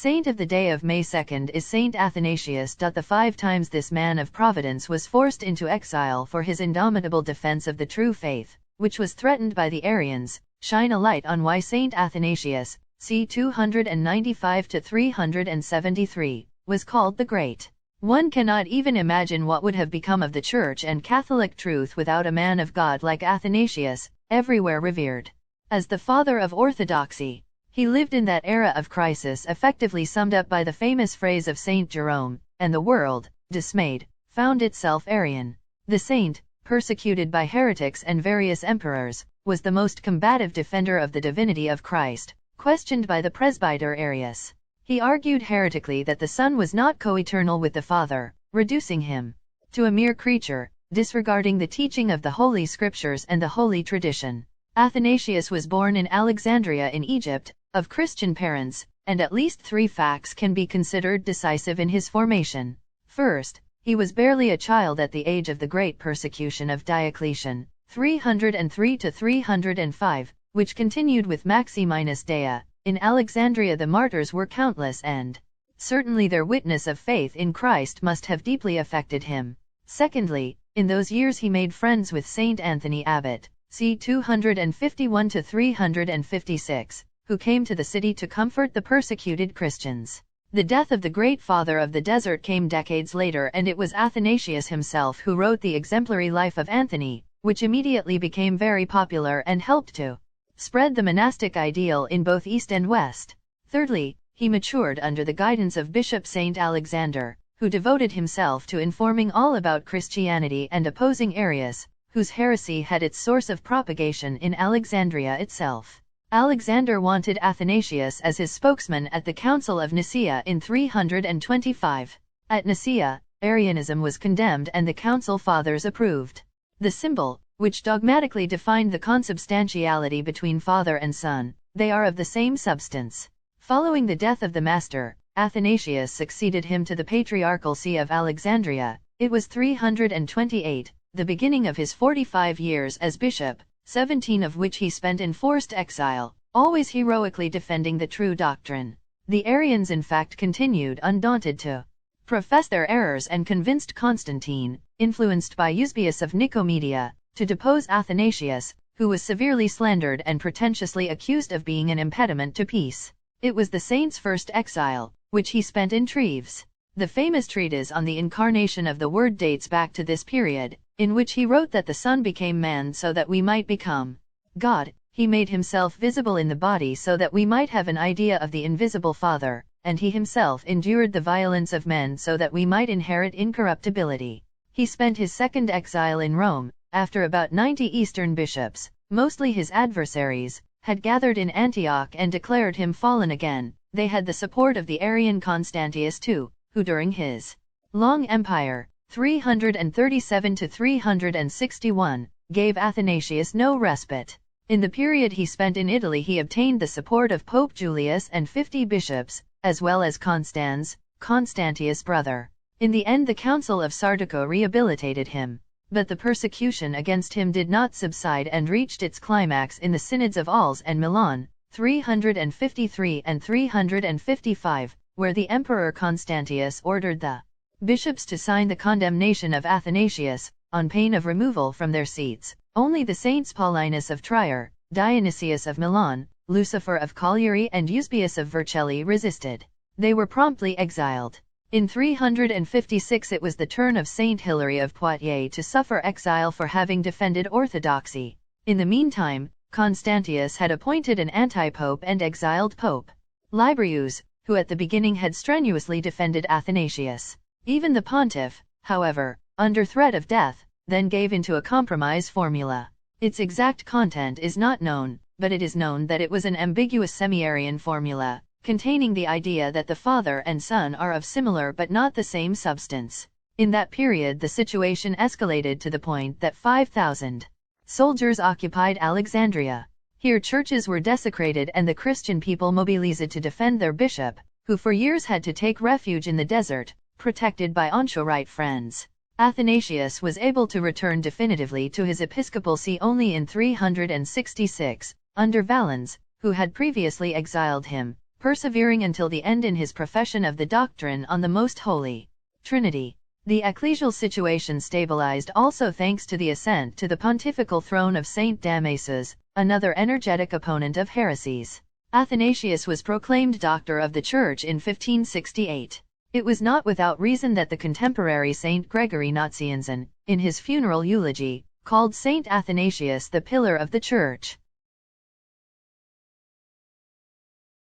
Saint of the day of May 2nd is Saint Athanasius. The 5 times this man of Providence was forced into exile for his indomitable defense of the true faith, which was threatened by the Arians, shine a light on why Saint Athanasius, c. 295–373, was called the Great. One cannot even imagine what would have become of the Church and Catholic truth without a man of God like Athanasius, everywhere revered as the father of orthodoxy. He lived in that era of crisis effectively summed up by the famous phrase of Saint Jerome, and the world, dismayed, found itself Arian. The saint, persecuted by heretics and various emperors, was the most combative defender of the divinity of Christ, questioned by the presbyter Arius. He argued heretically that the Son was not co-eternal with the Father, reducing him to a mere creature, disregarding the teaching of the Holy Scriptures and the Holy Tradition. Athanasius was born in Alexandria in Egypt, of Christian parents, and at least 3 facts can be considered decisive in his formation. First, he was barely a child at the age of the great persecution of Diocletian, 303–305, which continued with Maximinus Dea. In Alexandria the martyrs were countless and certainly their witness of faith in Christ must have deeply affected him. Secondly, in those years he made friends with Saint Anthony Abbot, c. 251–356, who came to the city to comfort the persecuted Christians. The death of the great father of the desert came decades later, and it was Athanasius himself who wrote the exemplary life of Anthony, which immediately became very popular and helped to spread the monastic ideal in both East and West. Thirdly, he matured under the guidance of Bishop Saint Alexander, who devoted himself to informing all about Christianity and opposing Arius, whose heresy had its source of propagation in Alexandria itself. Alexander wanted Athanasius as his spokesman at the Council of Nicaea in 325. At Nicaea, Arianism was condemned and the Council Fathers approved the symbol, which dogmatically defined the consubstantiality between Father and Son. They are of the same substance. Following the death of the Master, Athanasius succeeded him to the Patriarchal See of Alexandria. It was 328, the beginning of his 45 years as bishop, 17 of which he spent in forced exile, always heroically defending the true doctrine. The Arians in fact continued undaunted to profess their errors and convinced Constantine, influenced by Eusebius of Nicomedia, to depose Athanasius, who was severely slandered and pretentiously accused of being an impediment to peace. It was the saint's first exile, which he spent in Treves. The famous treatise on the incarnation of the Word dates back to this period, in which he wrote that the Son became man so that we might become God. He made himself visible in the body so that we might have an idea of the invisible Father, and he himself endured the violence of men so that we might inherit incorruptibility. He spent his second exile in Rome, after about 90 Eastern bishops, mostly his adversaries, had gathered in Antioch and declared him fallen again. They had the support of the Arian Constantius too, who during his long empire, 337–361, gave Athanasius no respite. In the period he spent in Italy he obtained the support of Pope Julius and 50 bishops, as well as Constantius' brother. In the end the Council of Sardico rehabilitated him. But the persecution against him did not subside and reached its climax in the synods of Arles and Milan, 353 and 355, where the Emperor Constantius ordered the bishops to sign the condemnation of Athanasius, on pain of removal from their seats. Only the saints Paulinus of Trier, Dionysius of Milan, Lucifer of Cagliari and Eusebius of Vercelli resisted. They were promptly exiled. In 356 it was the turn of Saint Hilary of Poitiers to suffer exile for having defended orthodoxy. In the meantime, Constantius had appointed an anti-pope and exiled Pope Liberius, who at the beginning had strenuously defended Athanasius. Even the pontiff, however, under threat of death, then gave into a compromise formula. Its exact content is not known, but it is known that it was an ambiguous semi-Arian formula, containing the idea that the Father and Son are of similar but not the same substance. In that period the situation escalated to the point that 5,000 soldiers occupied Alexandria. Here churches were desecrated and the Christian people mobilized to defend their bishop, who for years had to take refuge in the desert, protected by Anchorite friends. Athanasius was able to return definitively to his episcopal see only in 366, under Valens, who had previously exiled him. persevering until the end in his profession of the doctrine on the Most Holy Trinity. The ecclesial situation stabilized also thanks to the ascent to the pontifical throne of Saint Damasus, another energetic opponent of heresies. Athanasius was proclaimed Doctor of the Church in 1568. It was not without reason that the contemporary Saint Gregory Nazianzen, in his funeral eulogy, called Saint Athanasius the pillar of the Church.